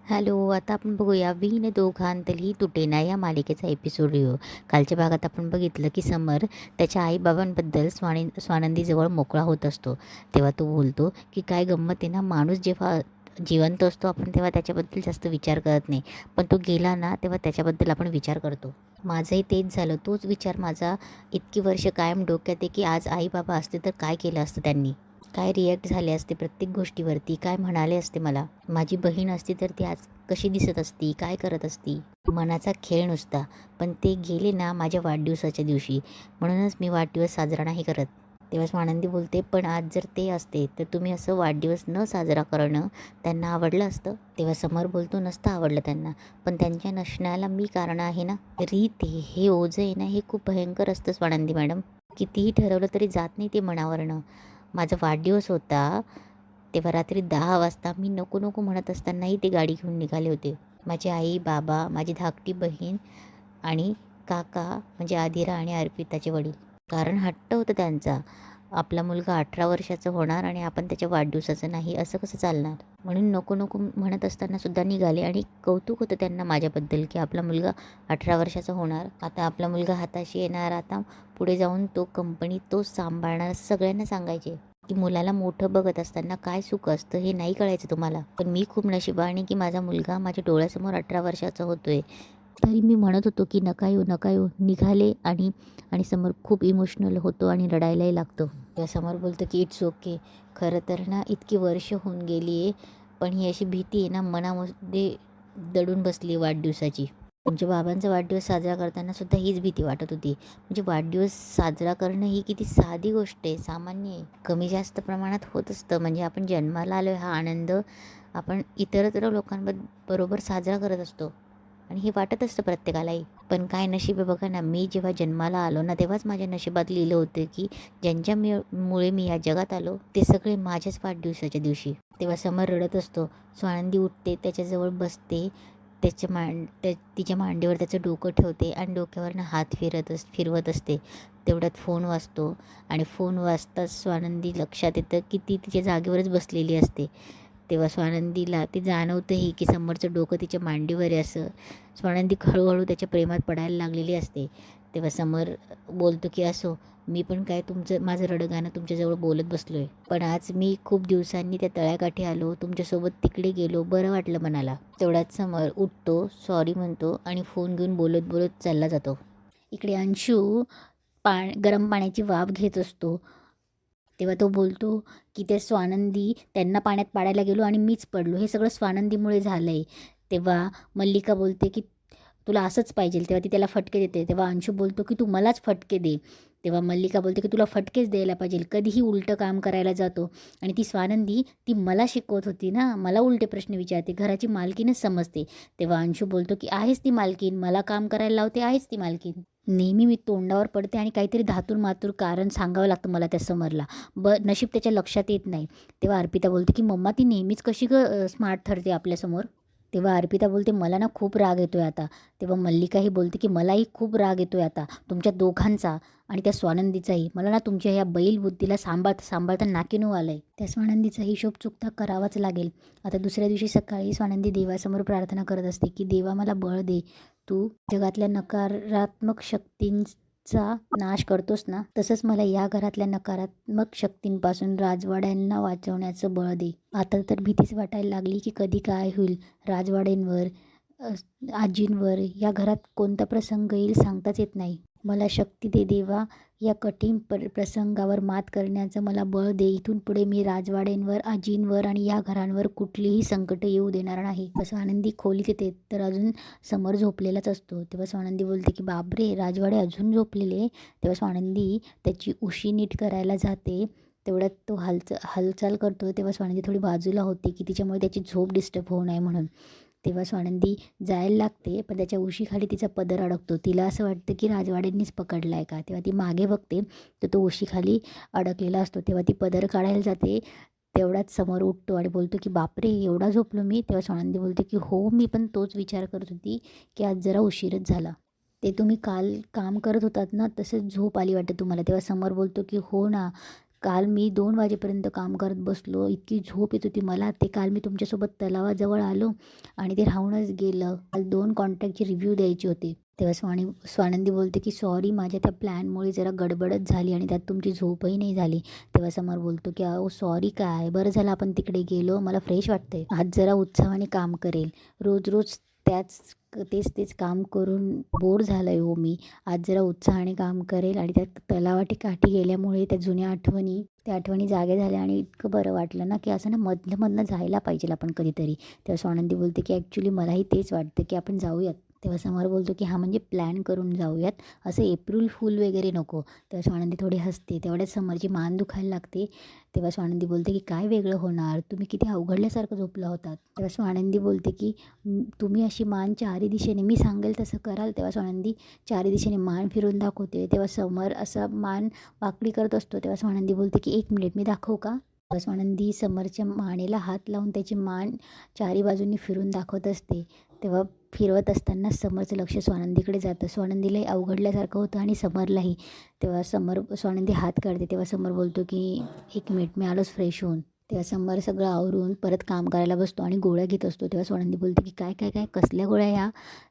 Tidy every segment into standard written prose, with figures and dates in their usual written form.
Hello, आता आपण बघूया "विण दोघांतली तुटेना" या मालिकेचा एपिसोड रिव्ह्यू. कालच्या भागात आपण बघितलं की समर त्याच्या आईबाबांबद्दल स्वानंदीजवळ मोकळा होत असतो. तेव्हा तो बोलतो की काय गंमत आहे ना, माणूस जेव्हा जिवंत असतो आपण तेव्हा त्याच्याबद्दल जास्त विचार करत नाही, पण तो गेला ना तेव्हा त्याच्याबद्दल आपण विचार करतो. माझंही तेच झालं. तोच विचार माझा इतकी वर्ष कायम डोक्यात आहे की आज आई बाबा असते तर काय केलं असतं त्यांनी, काय रिॲक्ट झाले असते प्रत्येक गोष्टीवरती, काय म्हणाले असते मला. माझी बहीण असती तर ती आज कशी दिसत असती, काय करत असती. मनाचा खेळ नुसता. पण ते गेले ना माझ्या वाढदिवसाच्या दिवशी, म्हणूनच मी वाढदिवस साजरा नाही करत. तेव्हा स्वानंदी बोलते, पण आज जर ते असते तर तुम्ही असं वाढदिवस न साजरा करणं त्यांना आवडलं असतं. तेव्हा समर बोलतो, नसतं आवडलं त्यांना, पण त्यांच्या नसण्याला मी कारण आहे ना. रीत हे ओझं आहे ना, हे खूप भयंकर असतं स्वानंदी मॅडम. कितीही ठरवलं तरी जात नाही ते मनावरनं. माझा वाढदिवस होता तेव्हा रात्री 10 वाजता मी नको नको म्हणत असतानाही ते गाडी घेऊन निघाले होते. माझी आई, बाबा, माझी धाकटी बहीण आणि काका म्हणजे आदिरा आणि अर्पिताचे वडील. कारण हट्ट होतं त्यांचा, आपला मुलगा 18 वर्षाचा होणार आणि आपण त्याच्या वाढदिवसाचं नाही, असं कसं चालणार. म्हणून नको नको म्हणत असताना सुद्धा निघाले आणि कौतुक होतं त्यांना माझ्याबद्दल की आपला मुलगा 18 वर्षाचा होणार, आता आपला मुलगा हाताशी येणार, आता पुढे जाऊन तो कंपनी तोच सांभाळणार, असं सगळ्यांना सांगायचे. की मुलाला मोठं बघत असताना काय सुख असतं हे नाही कळायचं तुम्हाला. पण मी खूप नशिबाने की माझा मुलगा माझ्या डोळ्यासमोर 18 वर्षाचा होतोय. तरी मी म्हणत होतो की नका येऊ नका येऊ. निघाले आणि आणि समोर खूप इमोशनल होतो आणि रडायलाही लागतो. त्या समोर बोलतो की इट्स ओके. खरं तर ना इतकी वर्ष होऊन गेली आहे, पण ही अशी भीती आहे ना मनामध्ये दडून बसली वाढदिवसाची. तुमच्या बाबांचा वाढदिवस साजरा करताना सुद्धा हीच भीती वाटत होती. म्हणजे वाढदिवस साजरा करणं ही किती साधी गोष्ट आहे, सामान्य आहे. कमी जास्त प्रमाणात होत असतं. म्हणजे आपण जन्माला आलो हा आनंद आपण इतरत्र लोकांबरोबर साजरा करत असतो आणि हे वाटत असतं प्रत्येकालाही. पण काय नशीब आहे बघा ना, मी जेव्हा जन्माला आलो ना तेव्हाच माझ्या नशिबात लिहिलं होतं की मुळे मी या जगात आलो ते सगळे माझ्याच वाढदिवसाच्या दिवशी. तेव्हा समर रडत असतो. स्वानंदी उठते, त्याच्याजवळ बसते, तिच्या मांडीवर त्याचं डोकं ठेवते आणि डोक्यावरनं हात फिरवत असते. तेवढ्यात फोन वाजतो आणि फोन वाजताच स्वानंदी लक्षात येतं की ती तिच्या जागेवरच बसलेली असते. तेव्हा स्वानंदीला ते जाणवतंही की समोरचं डोकं तिच्या मांडीवर आहे असं. स्वानंदी हळूहळू त्याच्या प्रेमात पडायला लागलेली असते. तेव्हा समर बोलतो की असो, मी पण काय माझं रडगाणं तुमच्याजवळ बोलत बसलो आहे, पण आज मी खूप दिवसांनी त्या तळ्याकाठी आलो, तुमच्यासोबत तिकडे गेलो, बरं वाटलं मनाला. तेवढ्यात समर उठतो, सॉरी म्हणतो आणि फोन घेऊन बोलत बोलत चालला जातो. इकडे अंशू गरम पाण्याची वाफ घेत असतो. तेव्हा तो बोलतो की ते स्वानंदी त्यांना पाण्यात पाडायला गेलो आणि मीच पडलो, हे सगळं स्वानंदीमुळे झालं आहे. तेव्हा मल्लिका बोलते की तुला असंच पाहिजे. तेव्हा ती त्याला फटके देते. तेव्हा अंशू बोलतो की तू मलाच फटके दे. तेव्हा मल्लिका बोलते की तुला फटकेच द्यायला पाहिजे, कधीही उलटं काम करायला जातो. आणि ती स्वानंदी ती मला शिकवत होती ना, मला उलटे प्रश्न विचारते, घराची मालकीनच समजते. तेव्हा अंशू बोलतो की आहेच ती मालकीन, मला काम करायला लावते, आहेच ती मालकीन. नेहमी मी तोंडावर पडते आणि काहीतरी धातूर मातूर कारण सांगावं लागतं मला त्या समरला. नशीब त्याच्या लक्षात येत नाही. तेव्हा अर्पिता बोलते की मम्मा ती नेहमीच कशी स्मार्ट ठरते आपल्यासमोर. तेव्हा अर्पिता बोलते मला ना खूप राग येतोय आता. तेव्हा मल्लिकाही बोलते की मलाही खूप राग येतोय आता तुमच्या दोघांचा आणि त्या स्वानंदीचाही. मला ना तुमच्या ह्या बैल बुद्धीला सांभाळता नाकीनऊ आलंय. त्या स्वानंदीचा हिशोब चुकता करावाच लागेल. आता दुसऱ्या दिवशी सकाळी स्वानंदी देवासमोर प्रार्थना करत असते की देवा मला बळ दे, तू जगातल्या नकारात्मक शक्तींचा नाश करतोस ना, तसंच मला या घरातल्या नकारात्मक शक्तींपासून राजवाड्यांना वाचवण्याचं बळ दे. आता तर भीतीच वाटायला लागली की कधी काय होईल. राजवाड्यांवर, आजींवर, या घरात कोणता प्रसंग येईल सांगताच येत नाही. मला शक्ती दे देवा, या कठीण प्रसंगावर मात करण्याचं मला बळ दे. इथून पुढे मी राजवाड्यांवर, आजींवर आणि या घरांवर कुठलीही संकट येऊ देणार नाही. असं आनंदी खोलीत येते तर अजून समर झोपलेलाच असतो. तेव्हा स्वानंदी बोलते की बापरे, राजवाडे अजून झोपलेले. तेव्हा स्वानंदी त्याची उशी नीट करायला जाते. तेवढ्यात तो हालचाल करतो. तेव्हा स्वानंदी थोडी बाजूला होते की तिच्यामुळे त्याची झोप डिस्टर्ब होऊ नये म्हणून. तेव्हा स्वानंदी जायला लागते, पण त्याच्या उशीखाली तिचा पदर अडकतो. तिला असं वाटतं की राजवाड्यांनीच पकडला आहे का. तेव्हा ती मागे बघते तर तो उशीखाली अडकलेला असतो. तेव्हा ती पदर काढायला जाते. तेवढ्याच समोर उठतो आणि बोलतो की बापरे, एवढा झोपलो मी. तेव्हा स्वानंदी बोलते की हो, मी पण तोच विचार करत होती की आज जरा उशीरच झाला. ते तुम्ही काल काम करत होतात ना, तसंच झोप आली वाटतं तुम्हाला. तेव्हा समोर बोलतो की हो ना, काल मी 2 वाजेपर्यंत काम करत बसलो. इतकी झोप येत होती मला. ते काल मी तुमच्यासोबत तलावाजवळ आलो आणि ते राहूनच गेलं. काल 2 कॉन्ट्रॅक्टचे रिव्ह्यू द्यायचे होते. तेव्हा स्वानंदी बोलते की सॉरी, माझ्या त्या प्लॅनमुळे जरा गडबडच झाली आणि त्यात तुमची झोपही नाही झाली. तेव्हा समर बोलतो की अहो सॉरी काय, बरं झालं आपण तिकडे गेलो, मला फ्रेश वाटतंय. आज जरा उत्साहाने काम करेल. रोज रोज तेच काम करून बोर झालं हो मी. आज जरा उत्साहाने काम करेल आणि त्या तलावाटी काठी गेल्यामुळे त्या आठवणी जागे झाल्या आणि इतकं बरं वाटलं ना की असं ना मधलं जायला पाहिजे आपण कधीतरी. तेव्हा स्वानंदी बोलते की ॲक्च्युली मलाही तेच वाटतं की आपण जाऊयात. तेव्हा समर बोलतो की हां म्हणजे प्लॅन करून जाऊयात, असं एप्रिल फूल वगैरे नको. तेव्हा स्वानंदी थोडी हसते. तेवढ्याच समरची मान दुखायला लागते. तेव्हा स्वानंदी बोलते की काय वेगळं होणार, तुम्ही किती अवघडल्यासारखं झोपला होतात. तेव्हा स्वानंदी बोलते की तुम्ही अशी मान चारी दिशेने, मी सांगेल तसं कराल. तेव्हा स्वानंदी चारी दिशेने मान फिरून दाखवते. तेव्हा समर असा मान वाकडी करत असतो. तेव्हा स्वानंदी बोलते की 1 मिनिट, मी दाखवू का? तेव्हा स्वानंदी समरच्या मानेला हात लावून त्याची मान चारी बाजूंनी फिरून दाखवत असते. तेव्हा फिरवत असताना समरचं लक्ष स्वानंदीकडे जातं. स्वानंदीलाही अवघडल्यासारखं होतं आणि समरलाही. तेव्हा स्वानंदी हात काढते. तेव्हा समर बोलतो की 1 मिनिट, मी आलोच फ्रेश होऊन. तेव्हा समर सगळं आवरून परत काम करायला बसतो आणि गोळ्या घेत असतो. तेव्हा स्वानंदी बोलते की काय काय काय कसल्या गोळ्या ह्या?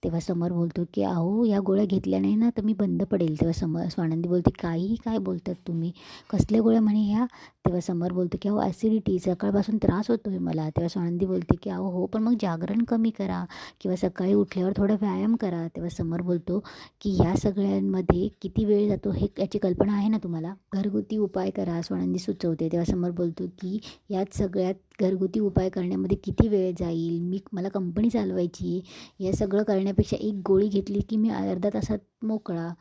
तेव्हा समर बोलतो की अहो या गोळ्या घेतल्या नाही ना तर मी बंद पडेल. तेव्हा स्वानंदी बोलते काहीही काय बोलतात तुम्ही, कसल्या गोळ्या म्हणे ह्या? तेव्हा समर बोलतो की अहो ॲसिडिटी, सकाळपासून त्रास होतो आहे मला. तेव्हा स्वानंदी बोलते की अहो हो, पण मग जागरण कमी करा किंवा सकाळी उठल्यावर थोडा व्यायाम करा. तेव्हा समर बोलतो की या सगळ्यांमध्ये किती वेळ जातो हे याची कल्पना आहे ना तुम्हाला? घरगुती उपाय करा, स्वानंदी सुचवते. तेव्हा समर बोलतो की यात सगळ्यात घरगुती उपाय करण्यामध्ये किती वेळ जाईल, मला कंपनी चालवायची, हे सगळं करण्यापेक्षा एक गोळी घेतली की मी अर्ध्या तासात मोकळा.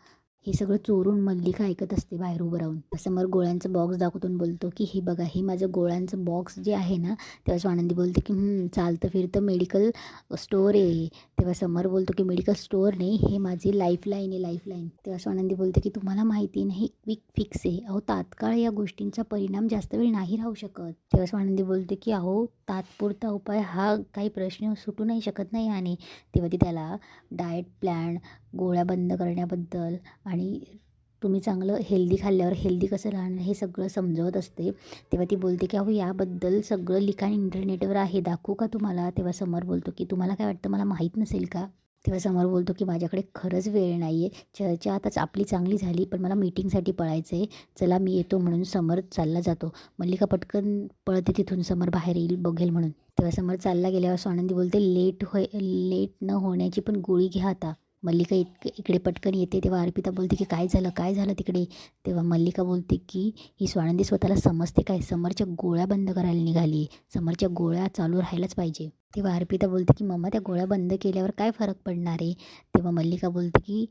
हे सगळं चोरून मल्लिका ऐकत असते बाहेर उभं राहून. समोर गोळ्यांचं बॉक्स दाखवून बोलतो की हे बघा, हे माझं गोळ्यांचं बॉक्स जे आहे ना. तेव्हा स्वानंदी बोलते की चालतं फिरतं मेडिकल स्टोअर आहे. तेव्हा समर बोलतो की मेडिकल स्टोअर नाही, हे माझी लाईफलाईन आहे, लाईफलाईन. तेव्हा स्वानंदी बोलते की तुम्हाला माहिती नाही, क्विक फिक्स आहे. अहो तात्काळ या गोष्टींचा परिणाम जास्त वेळ नाही राहू शकत. तेव्हा स्वानंदी बोलते की अहो तात्पुरता उपाय हा काही प्रश्न सुटू नाही शकत नाही. आणि तेव्हा ती त्याला डाएट प्लॅन, गोळ्या बंद करण्याबद्दल आणि तुम्ही चांगलं हेल्दी खाल्ल्यावर हेल्दी कसं राहणार हे सगळं समजवत असते. तेव्हा ती बोलते की अहो याबद्दल सगळं लिखाण इंटरनेटवर आहे, दाखवू का तुम्हाला? तेव्हा समर बोलतो की तुम्हाला काय वाटतं, मला माहीत नसेल का? तेव्हा समर बोलतो की माझ्याकडे खरंच वेळ नाही आहे, चर्चा आताच आपली चांगली झाली पण मला मीटिंगसाठी पळायचं आहे, चला मी येतो. म्हणून समर चालला जातो. मल्लिका पटकन पळते तिथून, समर बाहेर येईल बघेल म्हणून. तेव्हा समर चालला गेल्यावर स्वानंदी बोलते लेट न होण्याची पण गोळी घ्या आता. मल्लिका इकडे पटकन येते. तेव्हा अर्पिता बोलते की काय झालं तिकडे? तेव्हा मल्लिका बोलते की ही स्वानंदी स्वतःला समजते काय, समरच्या गोळ्या बंद करायला निघाली, समरच्या गोळ्या चालू राहायलाच पाहिजे. तेव्हा अर्पिता बोलते की मम्मा त्या गोळ्या बंद केल्यावर काय फरक पडणार आहे? तेव्हा मल्लिका बोलते की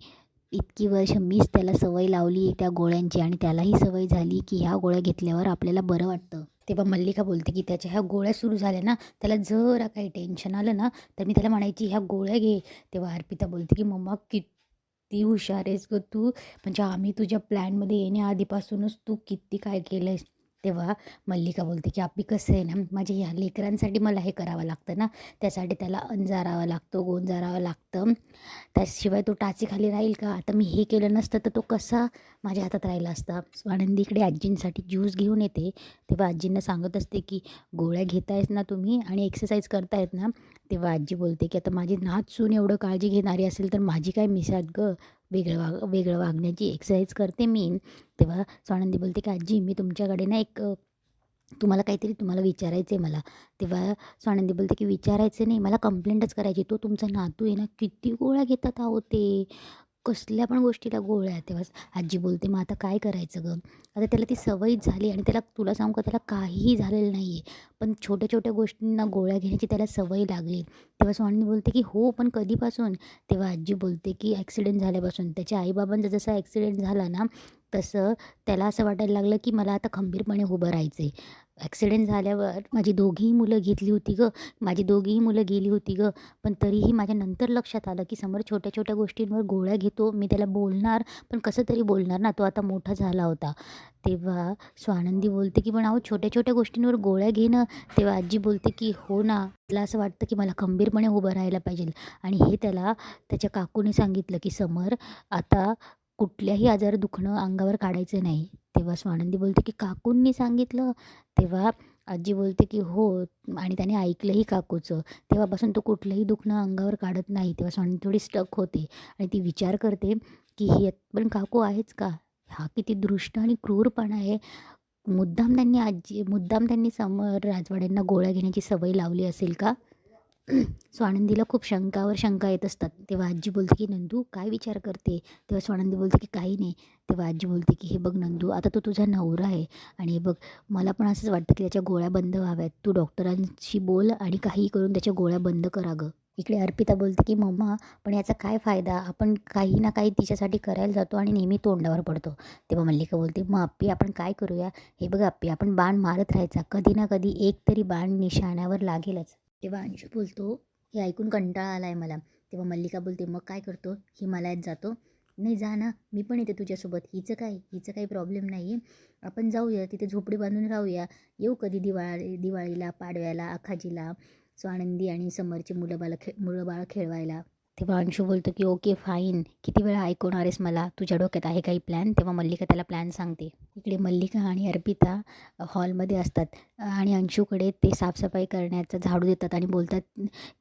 इतकी वर्ष मीच त्याला सवय लावली आहे त्या गोळ्यांची आणि त्यालाही सवय झाली की ह्या गोळ्या घेतल्यावर आपल्याला बरं वाटतं. तेव्हा मल्लिका बोलते की त्याच्या ह्या गोळ्या सुरू झाल्या ना, त्याला जरा काही टेन्शन आलं ना तर मी त्याला म्हणायची ह्या गोळ्या घे. तेव्हा अर्पिता बोलते की मम्मा किती हुशार आहेस गं तू, म्हणजे आम्ही तुझ्या प्लॅनमध्ये येण्याआधीपासूनच तू किती काय केलं आहेस. तेव्हा मल्लिका बोलते की आपली कसं आहे ना, माझ्या ह्या लेकरांसाठी मला हे करावं लागतं ना, त्यासाठी त्याला अंजारावं लागतं, गोंजारावं लागतं, त्याशिवाय तो टाचेखाली राहील का? आता मी हे केलं नसतं तर तो कसा माझ्या हातात राहिला असता. स्वानंदीकडे आजींसाठी ज्यूस घेऊन येते. तेव्हा आजींना सांगत असते की गोळ्या घेतायत ना तुम्ही आणि एक्सरसाइज करतायत ना. तेव्हा आजी बोलते की आता माझी नात सून एवढं काळजी घेणारी असेल तर माझी काय मिसात गं, वेगळं वागण्याची. एक्सरसाइज करते मी. तेव्हा स्वानंदी बोलते की आजी मी तुमच्याकडे ना एक तुम्हाला विचारायचं आहे मला. तेव्हा स्वानंदी बोलते की विचारायचं नाही, मला कंप्लेंटच करायची. तो तुमचा नातू आहे ना, किती गोळ्या घेतात आहो ते, कसल्या पण गोष्टीला गोळ्या. तेव्हा आजी बोलते मग आता काय करायचं गं? आता त्याला ती सवयच झाली आणि तुला सांगू का, त्याला काहीही झालेलं नाही आहे, पण छोट्या छोट्या गोष्टींना गोळ्या घेण्याची त्याला सवय लागली. तेव्हा स्वानंदी बोलते की हो, पण कधीपासून? तेव्हा आजी बोलते की ॲक्सिडेंट झाल्यापासून. त्याच्या आईबाबांचा जसा ॲक्सिडेंट झाला ना तसं त्याला असं वाटायला लागलं की मला आता खंबीरपणे उभं राहायचं आहे. ॲक्सिडेंट झाल्यावर माझी दोघीही मुलं गेली होती गं, पण तरीही माझ्या नंतर लक्षात आलं की समोर छोट्या छोट्या गोष्टींवर गोळ्या घेतो. मी त्याला बोलणार, पण कसं तरी बोलणार ना, तो आता मोठा झाला होता. तेव्हा स्वानंदी बोलते की पण अहो छोट्या छोट्या गोष्टींवर गोळ्या घेणं. तेव्हा आजी बोलते की हो ना, मला असं वाटतं की मला खंबीरपणे उभं राहायला पाहिजे. आणि हे त्याला त्याच्या काकूने सांगितलं की समर आता कुठल्याही आजार दुखणं अंगावर काढायचं नाही. तेव्हा स्वानंदी बोलते की काकूंनी सांगितलं. तेव्हा आजी बोलते की हो, आणि त्याने ऐकलंही काकूचं. तेव्हापासून तो कुठलंही दुखणं अंगावर काढत नाही. तेव्हा स्वानंदी थोडी स्टक होते आणि ती विचार करते की ही पण काकू आहेच का? हा किती दृष्ट आणि क्रूरपणा आहे. मुद्दाम त्यांनी समर राजवाड्यांना गोळ्या घेण्याची सवय लावली असेल का? स्वानंदीला खूप शंकावर शंका येत असतात. तेव्हा आजी बोलते की नंदू काय विचार करते? तेव्हा स्वानंदी बोलते की काही नाही. तेव्हा आजी बोलते की हे बघ नंदू, आता तो तुझा नवरा आहे आणि हे बघ, मला पण असंच वाटतं की त्याच्या गोळ्या बंद व्हाव्यात. तू डॉक्टरांशी बोल आणि काहीही करून त्याच्या गोळ्या बंद करा गं. इकडे अर्पिता बोलते की मम्मा, पण याचा काय फायदा? आपण काही ना काही तिच्यासाठी करायला जातो आणि नेहमी तोंडावर पडतो. तेव्हा मल्लिका बोलते मग आप्पी आपण काय करूया? हे बघ आप्पी, आपण बाण मारत राहायचा. कधी ना कधी एक तरी बाण निशाण्यावर लागेलच. तेव्हा अंशू बोलतो हे ऐकून कंटाळा आला आहे मला. तेव्हा मल्लिका बोलते मग काय करतो? हिमालयात जातो. नाही जा ना, मी पण येते तुझ्यासोबत. हिचं काही प्रॉब्लेम नाही आहे. आपण जाऊया तिथे झोपडी बांधून राहूया. येऊ कधी दिवाळीला, पाडव्याला, आखाजीला स्वानंदी आणि समरची मुलं बाळं खेळवायला. तेव्हा अंशू बोलतो की ओके फाईन, किती वेळा ऐकवणार आहेस मला? तुझ्या डोक्यात आहे काही प्लॅन? तेव्हा मल्लिका त्याला प्लॅन सांगते. इकडे मल्लिका आणि अर्पिता हॉलमध्ये असतात आणि अंशूकडे ते साफसफाई करण्याचं झाडू देतात आणि बोलतात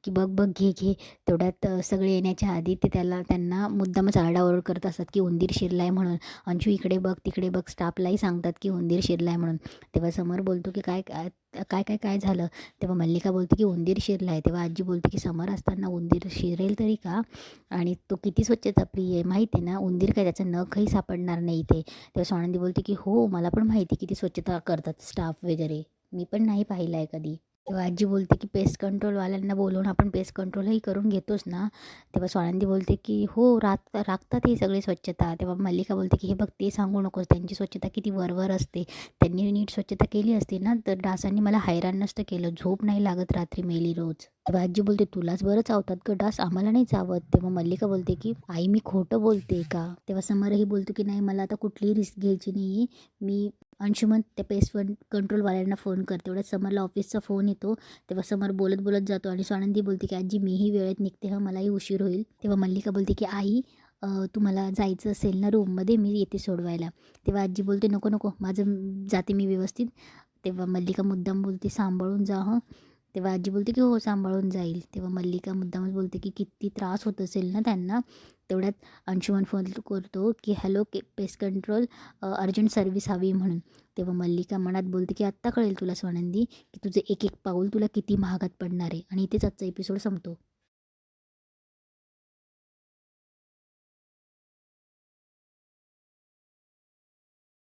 की बघ बघ घे. तेवढ्यात सगळे येण्याच्या आधी ते त्यांना मुद्दामच आरडाओरड करत असतात की उंदीर शिरला आहे म्हणून. अंशू इकडे बघ तिकडे बघ, स्टाफलाही सांगतात की उंदीर शिरला आहे म्हणून. तेव्हा समर बोलतो की काय झालं? तेव्हा मल्लिका बोलते की उंदीर शिरला आहे. तेव्हा आजी बोलते की समर असताना उंदीर शिरेल तरी का? आणि तो किती स्वच्छता प्रिय आहे माहिती आहे ना, उंदीर काय त्याचं नखही सापडणार नाही इथे. तेव्हा स्वानंदी बोलते की हो, मला पण माहिती किती स्वच्छता करतात स्टाफ वगैरे, मी पण नाही पाहिलं आहे कधी. तेव्हा आजी बोलते की पेस्ट कंट्रोलवाल्यांना बोलवून आपण पेस्ट कंट्रोलही करून घेतोच ना. तेव्हा स्वानंदी बोलते की हो, राखतात ही सगळी स्वच्छता. तेव्हा मल्लिका बोलते की हे बघ, ते सांगू नकोस, त्यांची स्वच्छता किती वरवर असते. त्यांनी नीट स्वच्छता केली असती ना तर डासांनी मला हैराण नसतं केलं. झोप नाही लागत रात्री मेली रोज. तेव्हा आजी बोलते तुलाच बरं चावतात ग डास, आम्हाला नाही चावत. तेव्हा मल्लिका बोलते की आई मी खोटं बोलते का? तेव्हा समरही बोलतो की नाही, मला आता कुठलीही रिस्क घ्यायची नाही आहे. मी अंशुमन त्या पेस्ट कंट्रोलवाल्यांना फोन करते. तेवढ्यात समरला ऑफिसचा फोन येतो. तेव्हा समर बोलत बोलत जातो आणि स्वानंदी बोलते की आजी मीही वेळेत निघते हं, मलाही उशीर होईल. तेव्हा मल्लिका बोलते की आई तुम्हाला जायचं असेल ना रूममध्ये, मी येते सोडवायला. तेव्हा आजी बोलते नको जाते मी व्यवस्थित. तेव्हा मल्लिका मुद्दाम बोलते सांभाळून जा हं. तेव्हा आजी बोलते की हो सांभाळून जाईल. तेव्हा मल्लिका मुद्दामच बोलते की किती त्रास होत असेल ना त्यांना. तेवढ्यात अंशुमन फोन करतो की hello pest control, urgent service हवी म्हणून. तेव्हा मल्लिका मनात बोलते की आत्ता कळेल तुला स्वानंदी की तुझं एक एक पाऊल तुला किती महागात पडणार आहे. आणि इथेच आजचा एपिसोड संपतो.